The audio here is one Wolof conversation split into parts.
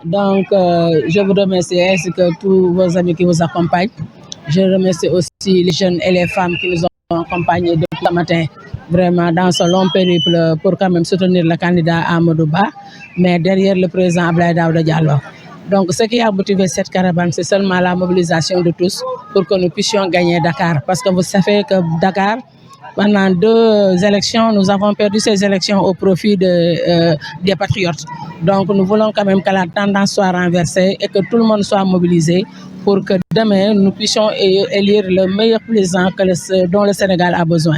Donc, je vous remercie ainsi que tous vos amis qui vous accompagnent. Je remercie aussi les jeunes et les femmes qui nous ont accompagnés depuis ce matin, vraiment dans ce long périple pour quand même soutenir le candidat Amadou Ba, mais derrière le président Abdoulaye Daouda Diallo. Donc, ce qui a motivé cette caravane, c'est seulement la mobilisation de tous pour que nous puissions gagner Dakar. Parce que vous savez que Dakar, pendant 2 élections, nous avons perdu ces élections au profit des patriotes. Donc nous voulons quand même que la tendance soit renversée et que tout le monde soit mobilisé pour que demain nous puissions élire le meilleur président dont le Sénégal a besoin.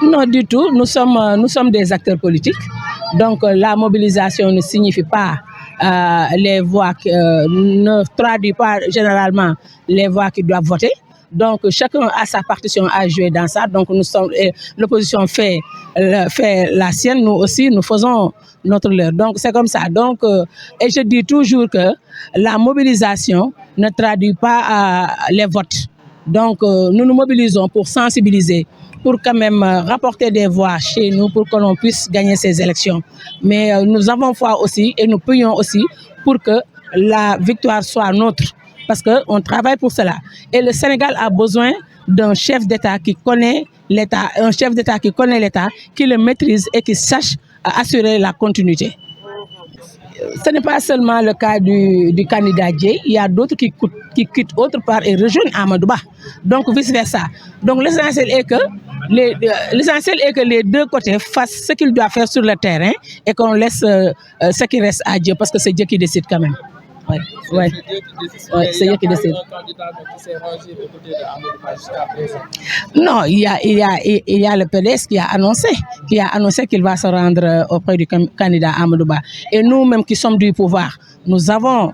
Non, du tout. Nous sommes des acteurs politiques. Donc la mobilisation ne signifie pas les voix, ne traduit pas généralement les voix qui doivent voter. Donc chacun a sa partition à jouer dans ça. Donc l'opposition fait la sienne, nous aussi nous faisons notre leur. Donc c'est comme ça. Donc et je dis toujours que la mobilisation ne traduit pas les votes. Donc nous nous mobilisons pour sensibiliser, pour quand même rapporter des voix chez nous pour que l'on puisse gagner ces élections. Mais nous avons foi aussi et nous prions aussi pour que la victoire soit nôtre. Parce qu'on travaille pour cela. Et le Sénégal a besoin d'un chef d'État qui connaît l'État, qui le maîtrise et qui sache assurer la continuité. Ce n'est pas seulement le cas du candidat Djei, il y a d'autres qui quittent autre part et rejoignent Amadou Ba. Donc vice-versa. Donc l'essentiel est que les deux côtés fassent ce qu'ils doivent faire sur le terrain et qu'on laisse ce qui reste à Dieu, parce que c'est Dieu qui décide quand même. Ouais. C'est Dieu qui décide. Non, il y a le PDS qui a annoncé qu'il va se rendre auprès du candidat Amadou Ba. Et nous-mêmes qui sommes du pouvoir, nous avons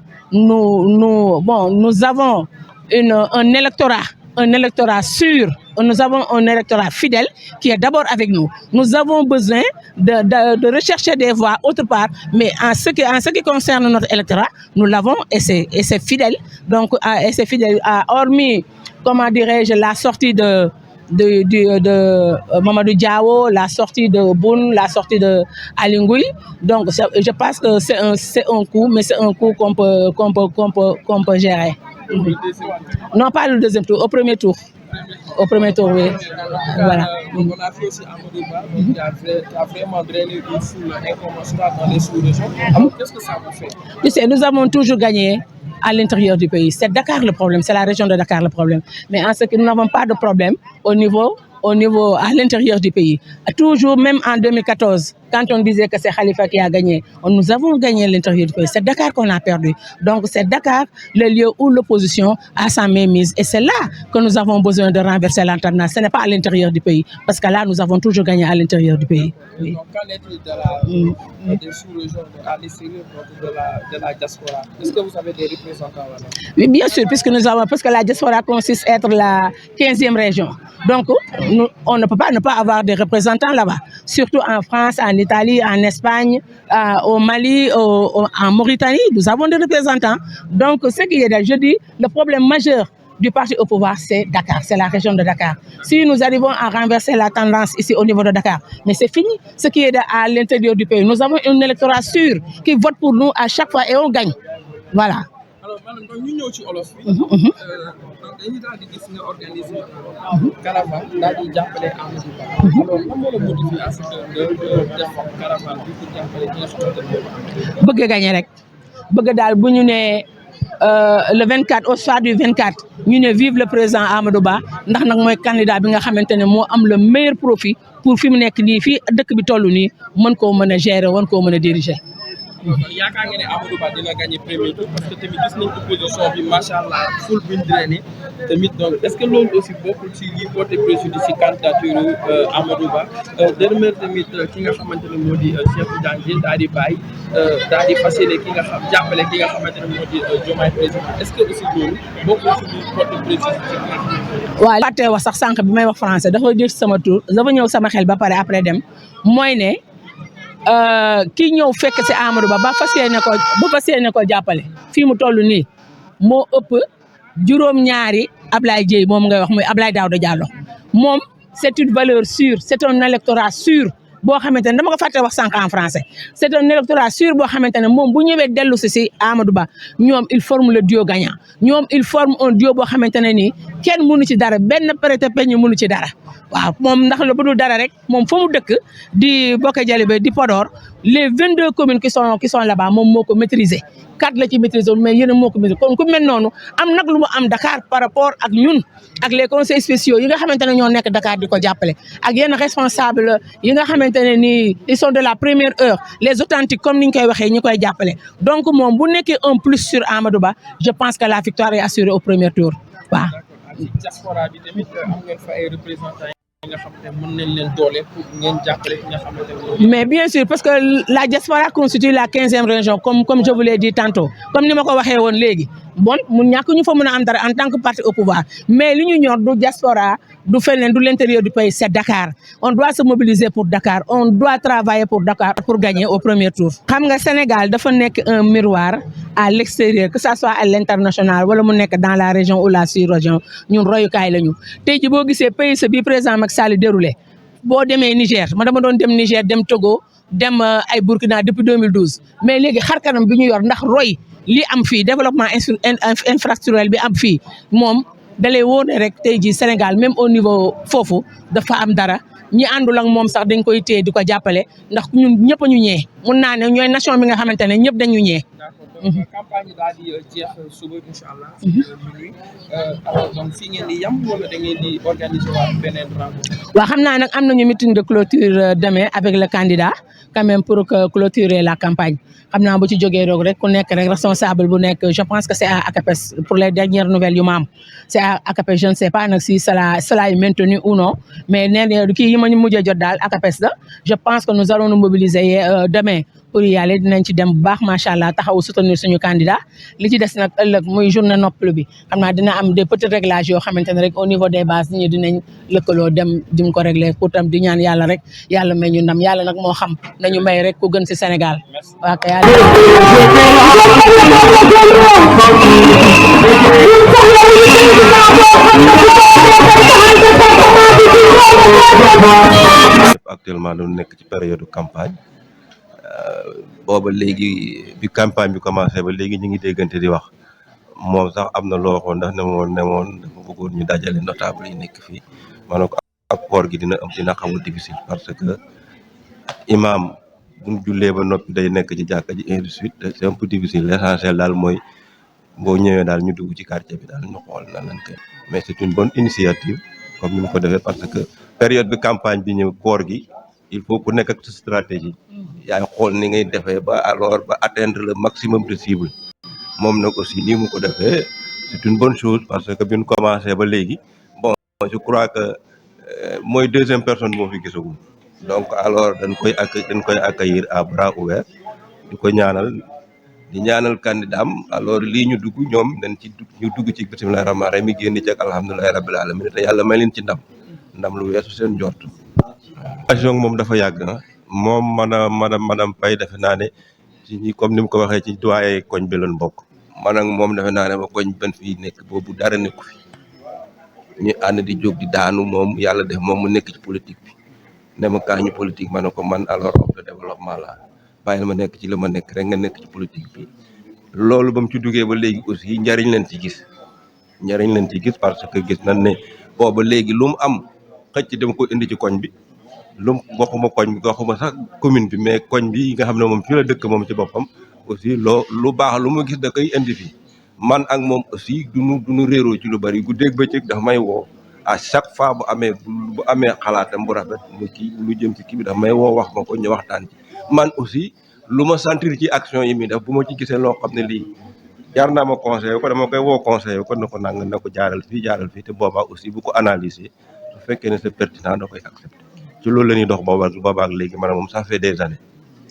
un électorat sûr. Nous avons un électorat fidèle qui est d'abord avec nous. Nous avons besoin de rechercher des voix autre part, mais en ce qui concerne notre électorat, nous l'avons et c'est fidèle. Donc, hormis, comment dirais-je, la sortie de de Mamadou Diawo, la sortie de Boun, la sortie de Aly Ngouille. Donc je pense que c'est un coup, mais c'est un coup qu'on peut gérer. Non, pas le deuxième tour, au premier tour. Au premier tour, oui. Voilà. On a fait aussi Amadou Ba, qui a vraiment drainé une foule incommensurable dans les sous-régions. Alors, qu'est-ce que ça vous fait? Tu sais, nous avons toujours gagné à l'intérieur du pays. C'est Dakar le problème, c'est la région de Dakar le problème. Mais en ce que nous n'avons pas de problème au niveau à l'intérieur du pays. Toujours, même en 2014, quand on disait que c'est Khalifa qui a gagné, nous avons gagné à l'intérieur du pays. C'est Dakar qu'on a perdu. Donc c'est Dakar le lieu où l'opposition a sa mainmise. Et c'est là que nous avons besoin de renverser l'entendement. Ce n'est pas à l'intérieur du pays. Parce que là, nous avons toujours gagné à l'intérieur du pays. Oui. Donc, qu'en est-il des sous-régions à l'extérieur de la diaspora? Est-ce que vous avez des représentants là-bas? Oui, bien sûr, parce que la diaspora consiste à être la 15e région. Donc, on ne peut pas ne pas avoir des représentants là-bas. Surtout en France, en Italie, en Espagne, au Mali, en Mauritanie, nous avons des représentants. Donc, ce qui est, je dis, le problème majeur du parti au pouvoir, c'est Dakar, c'est la région de Dakar. Si nous arrivons à renverser la tendance ici au niveau de Dakar, mais c'est fini. Ce qui est à l'intérieur du pays, nous avons un électorat sûr qui vote pour nous à chaque fois et on gagne. Voilà. Alors, madame, nous ñëw ci olof bi. dañuy daal di gis nga organiser caravane daal di jàppale Amadou Ba. Alors lan moo la motivé à ce que nga def caravane bi pour jàppale ki nga xamante ne bëgg a gagné rek bëgg daal bu ñu nee le 24 au soir du 24 ñu ne vive le président Amadou Ba ndax nag mooy candidat bi nga xamante ne moo am le meilleur profit pour fi mu nekk nii fii dëkk bi toll nii mën koo mën a gérer mën koo mën a diriger. yaakaar nga ne Amadou Ba dina gagner premier tour parce que tamit gis nañ opposition bi macha allah ful buñ drainer tamit donc est-ce que loolu aussi bokkul ci lii porté préjudice ci candidature Amadou Ba dermer tamit ki nga xamante ne moo di Cheikh Tidiane Dièye daal di bàyyi daal di fas yéene ki nga xam jàppale ki nga xamante ne moo di Diomaye président est-ce que aussi loolu bokkul ci lii porté préjudice ci ki nga xamante ne. waaw fàttee wax sax sànq bi may wax français dafa jël sama tour dafa ñëw sama xel ba pare après dem mooy ne. kii ñëw fekk ci Amadou Ba ba fas yéene ko jàppale fii mu toll nii moo ëpp juróom-ñaari Ablaye Dièye moom ngay wax muy Ablaye Daouda Diallo moom c'est une valeur sûre c'est un électorat sûr boo xamante ne dama ko fàtte wax sànq en français c'est un électorat sûr boo xamante ne moom bu ñëwee dellu si Amadou Ba ñoom il forme le duo gagnant ñoom il forme un duo boo xamante ne nii kenn mënu ci dara benn prêté peñ mënu ci dara waaw moom ndax la bu dul dara rek moom fa mu dëkk di Bokk Jalibé di Podor les 22 communes qui sont là-bas moom moo ko maîtriser 4 la ci maîtriser mais yéen a moo ko maîtriser kon ku mel noonu am nag lu mu am Dakar par rapport ak ñun ak les conseils spéciaux yi nga xamante ne ñoo nekk Dakar di ko jàppale ak yenn responsable yi nga xamante ne nii ils sont de la première heure les authentiques comme ni ñu koy waxee ñu koy jàppale donc moom bu nekkee un plus sur Amadou Ba je pense que la victoire est assurée au premier tour waaw. diaspora bi tamit am ngeen fa ay représentants nga xam ne mën nañ leen doole pour ngeen jàppale ki nga xamante ne. mais bien sûr parce que la diaspora constitue la 15e région comme je vous l'ai dit tantôt comme ni ma ko waxee woon léegi bon mu ñàkk ñu fa mën a am dara en tant que parti au pouvoir mais li ñu ñor du diaspora du feneen du l'intérieur du pays c'est Dakar on doit se mobiliser pour Dakar on doit travailler pour Dakar pour gagner au premier tour. xam nga Sénégal dafa nekk un miroir à l'extérieur que ça soit à l'international wala mu nekk dans la région ou la sous-région ñun royukaay la ñu tey ji boo gisee pays bi président Macky Sall déroulé boo demee Niger ma dama doon dem Niger dem Togo dem ay Burkina depuis 2012 mais léegi xar kanam bi ñu yor ndax roy li am fii développement infrastructurel bi am fii moom dalay wóor ne rek tey jii Sénégal même au niveau foofu dafa am dara ñi àndul ak moom sax dañ koy téye di ko jàppale ndax ñun ñëpp a ñu ñee mun naa ne ñooy nation bi nga xamante ne ñëpp dañu ñee. campagne daal di jeex suba incha allah. minuit alors donc fii ngeen di yam wala da ngeen di organiser waat beneen rencontre. waaw xam naa nag am nañu meeting de clôture demain avec le candidat quand même pour clôturer la campagne xam naa bu ci jógee roog rek ku nekk rek responsable bu nekk je pense que c'est à ACAPES pour les dernières nouvelles yu ma am c'est à ACAPES je ne sais pas nag si cela est maintenu ou non mais nee na kii yi ma ñu mujjee jot daal ACAPES la je pense que nous allons nous mobiliser demain. pour y aller dinañ ci dem bu baax macha allah taxaw soutenir suñu candidat li ci des nag ëllëg muy journée noppalu bi xam naa dina am des petits réglages yoo xamante ne rek au niveau des bases nit ñi dinañ lëkkaloo dem dim ko régler pour tam di ñaan yàlla rek yàlla may ñu ndam yàlla nag moo xam nañu may rek ku gën ci Sénégal. waaw kay yàlla actuellement dañu nekk ci période campagne booba léegi bi campagne bi commencé ba léegi ñu ngi déggante di wax moom sax am na loo waxoon ndax ne moon dafa bëggoon ñu dajale notable yi nekk fii ma ne ko ak koor gi dina xaw a difficile parce que imam buñ jullee ba noppi day nekk ci jàkka ji ainsi de suite c'est un peu difficile l'essentiel daal mooy boo ñëwee daal ñu dugg ci quartier bi daal ñu xool na lañ koy mais c'est une bonne initiative comme ni mu ko defee parce que période bi campagne bi ñëw koor gi il faut ku nekk ak sa stratégie yaay xool ni ngay defee ba alors ba atteindre le maximum de cible moom nag aussi nii mu ko defee c'est une bonne chose parce que bi ñu commencé ba léegi bon je crois que mooy deuxième personne moo fi gisagum donc alors dañ koy accueillir à bras ouverts di ko ñaanal candidat am alors lii ñu dugg ñoom dañ ci ñu dugg ci bismillahir rahmanir rahim mi génn ci ak alhamdulillahi rabbil alamin te yàlla may leen ci ndam lu weesu seen njort. relation moom dafa yàgg moom madame Faye defe naa ne ci ñi comme ni mu ko waxee ci doyen koñ bi lañ bokk man ak moom defe naa ne ba koñ ban fii nekk boobu dara nekku fi ñu ànd di jóg di daanu moom yàlla def moom mu nekk ci politique bi ne ma kaa ñu politique ma ne ko man alors homme de développement la bàyyil ma nekk ci la ma nekk rek nga nekk ci politique bi loolu ba mu ci duggee ba léegi aussi njariñ leen ci gis parce que gis nañ ne booba léegi lu mu am xëcc dama ko indi ci koñ bi lu mu waxuma sax commune bi mais koñ bi nga xam ne moom fii la dëkk moom ci boppam aussi lu baax lu mu gis da koy indi fii man ak moom aussi duñu réeroo ci lu bari guddeeg bëccëg dafa may woo à chaque fois bu amee xalaatam bu rafet lu jëm ci kii bi dafa may woo wax ma ko ñu waxtaan ci man aussi lu ma sentir ci action yi mi def bu ma ci gisee loo xam ne lii jaar naa ma conseillé ko dama koy woo conseillé ko na ko nang na ko jaaral fii te boobaa aussi bu ko analyser su fekkee ne c'est pertinent da koy accepter ci loolu la ñuy dox boobaak léegi man ak moom ça fait des années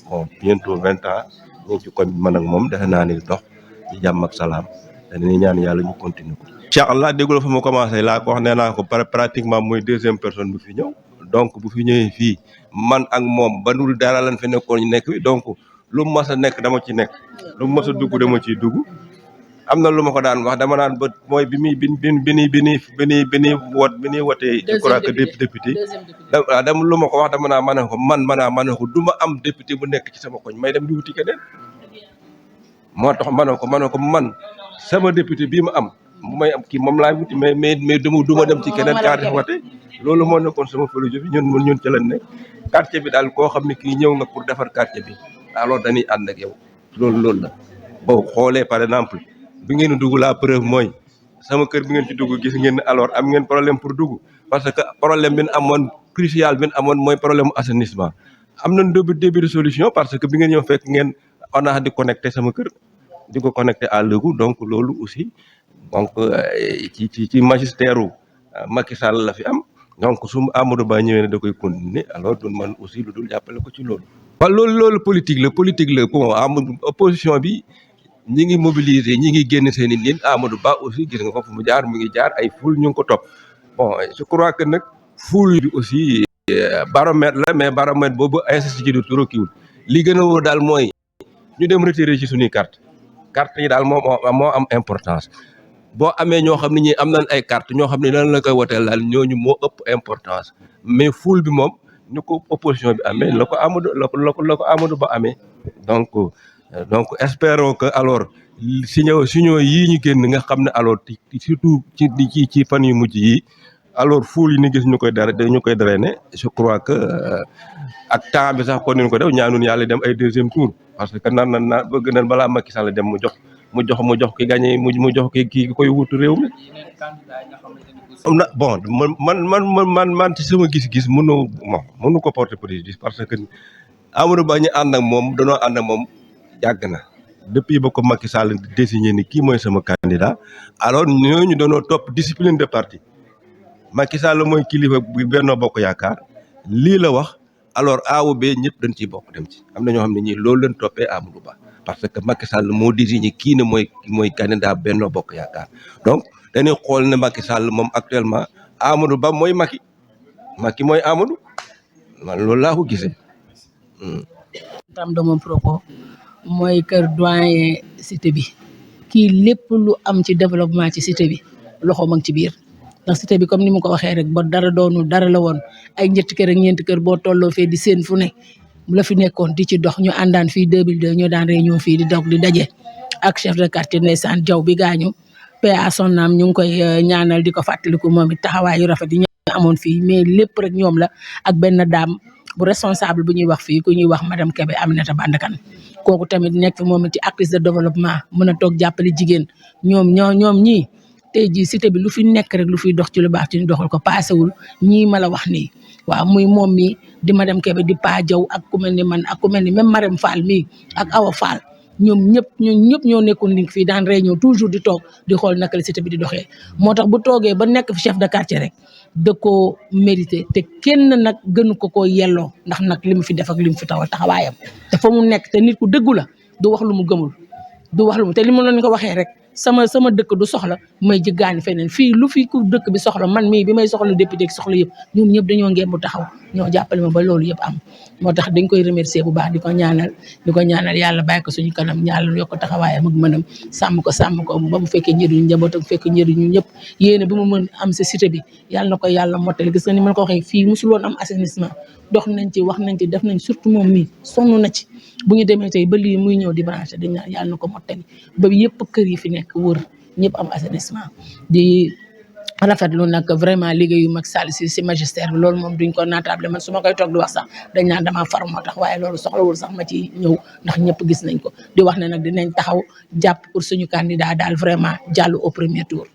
bon bientôt 20 ans ñu ngi ci koñ bi man ak moom defe naa ni dox ci jàmm ak salaam dañuy ñaan yàlla ñu continuer ko. incha allah déggula fa ma commencé laa ko wax nee naa ko pratiquement mooy deuxième personne bu fi ñëw donc bu fi ñëwee fii man ak moom ba dul dara lan fi nekkoon ñu nekk fi donc lu mu mës a nekk dama ci nekk lu mu mës a dugg dama ciy dugg am na lu ma ko daan wax dama naan ba mooy bi ñuy wotee je crois que député dama lu ma ko wax dama naa ma ne ko du ma am député bu nekk ci sama koñ may dem di wuti keneen moo tax ma ne ko man sama député bii ma am bu may am kii moom laay wuti mais du ma dem ci keneen kaa def wote loolu moo nekkoon sama philosophie ñun ci lañ nekk quartier bi daal koo xam ne kii ñëw nga pour defar quartier bi alors dañuy ànd ak yow loolu la boo xoolee par exemple bi ngeen dugg la preuve mooy sama kër bi ngeen ci dugg gis ngeen ne alors am ngeen problème pour dugg parce que problème bi ñu amoon crucial bi ñu amoon mooy problème assainissement am nañ début de solution parce que bi ngeen ñëw fekk ngeen on a di connecté sama kër di ko connecté à l'égout donc loolu aussi donc ci magistère u Macky Sall la fi am donc su Amadou Ba ñëwee ne da koy continuer alors dun man aussi lu dul jàppale ko ci loolu. waaw loolu politique la bon opposition bi ñi ngi mobiliser ñi ngi génn seen i nit Amadou Ba aussi gis nga ko fu mu jaar mi ngi jaar ay foule ñu ngi ko topp bon je crois que nag foule bi aussi baromètre la mais baromètre boobu insiste ci du trop kiiwul li gën a wóor daal mooy ñu dem retirer ci suñuy carte yi daal moo am importance boo amee ñoo xam ne ñi am nañ ay carte ñoo xam ne lan la koy woteel daal ñooñu moo ëpp importance mais foule bi moom ñu ko opposition bi amee la ko Amadou Ba amee donc espérons que alors signaux yii ñu génn nga xam ne alors surtout ci fan yu mujj yi alors foule yi ni gis ñu koy drainer je crois que ak temps bi sax kon ñu ko def ñaanun yàlla dem ay deuxième tour parce que nan bëgg nañ balaa Macky Sall dem mu jox ki gagné mu jox ki koy wutu réew mi. bon man ci sama gis-gis mënu ko porter préjudice parce que Amadou Ba ñu ànd ak moom danoo ànd ak moom yàgg na depuis ba ko Macky Sall désigné ni kii mooy sama candidat alors ñooñu danoo topp discipline de parti Macky Sall mooy kilifa bu Benno Bokk Yaakaar lii la wax alors A ou B ñëpp dañ ciy bokk dem ci am na ñoo xam ne ñii loolu leen toppee Amadou Ba parce que Macky Sall moo désigné kii ne mooy candidat Benno Bokk Yaakaar donc dañuy xool ne Macky Sall moom actuellement Amadou Ba mooy Macky mooy Amadou man loolu laa ko gisee. tam de mon propos mooy kër doyen cité bi kii lépp lu am ci développement ci cité bi loxo ma ngi ci biir ndax cité bi comme ni mu ko waxee rek ba dara doonul dara la woon ay ñetti kër ak ñeenti kër boo tolloo fee di seen fu ne la fi nekkoon di ci dox ñu àndaan fii 2002 ñoo daan réunion fii di dox di daje ak chef de quartier ndeysaan Jaw bi gaañu paix à son âme ñu ngi koy ñaanal di ko fàttaliku moom it taxawaay yu rafet yi ñu amoon fii mais lépp rek ñoom la ak benn daam bu responsable bu ñuy wax fii ku ñuy wax madame Kébé Aminata Bandakan kooku tamit nekk fi moom it ci actrice de développement mën a toog jàppale jigéen ñoom ñii tey jii cité bi lu fi nekk rek lu fiy dox ci lu baax ci ñu doxal ko paasewul ñii ma la wax nii waaw muy moom mi di madame Kébé di Pa Jaw ak ku mel ni man ak ku mel ni même Marème Fall mii ak Awa Fall ñoom ñëpp ñoo nekkoon link fii daan réunion toujours di toog di xool naka la cité bi di doxee moo tax bu toogee ba nekk fi chef de quartier rek da koo mérité te kenn nag gënu ko yelloo ndax nag li mu fi def ak li mu fi tawal taxawaayam te fa mu nekk te nit ku dëggu la du wax lu mu gëmul du wax lu mu te li ma leen ko waxee rek sama dëkk du soxla may jëggaani feneen fii lu fi ku dëkk bi soxla man mii bi may soxla député ak soxla yëpp ñoom ñëpp dañoo ngeen bu taxaw ñoo jàppale ma ba loolu yëpp am moo tax dañ koy remercier bu baax di ko ñaanal yàlla bàyyi ko suñu kanam yàlla yokk taxawaayam ak mënam sàmm ko ba mu fekkee njëriñu njaboot ak fekk njëriñu ñëpp yéene bi mu mën am sa cité bi yàlla na ko yàlla mottali gis nga ni ma ko waxee fii musul woon am assainissement dox nañ ci wax nañ ci def nañ surtout moom mii sonn na ci bu ñu demee tey ba lii muy ñëw di branché dañ naan yàlla na ko mottali ba yëpp kër yi fi nekk wër ñëpp am assainissement di rafetlu nag vraiment liggéeyu Macky Sall si magistère bi loolu moom duñ ko naatable man su ma koy toog di wax sax dañ naan damaa far moo tax waaye loolu soxlawul sax ma ci ñëw ndax ñëpp gis nañ ko di wax ne nag dinañ taxaw jàpp pour suñu candidat daal vraiment jàll au premier tour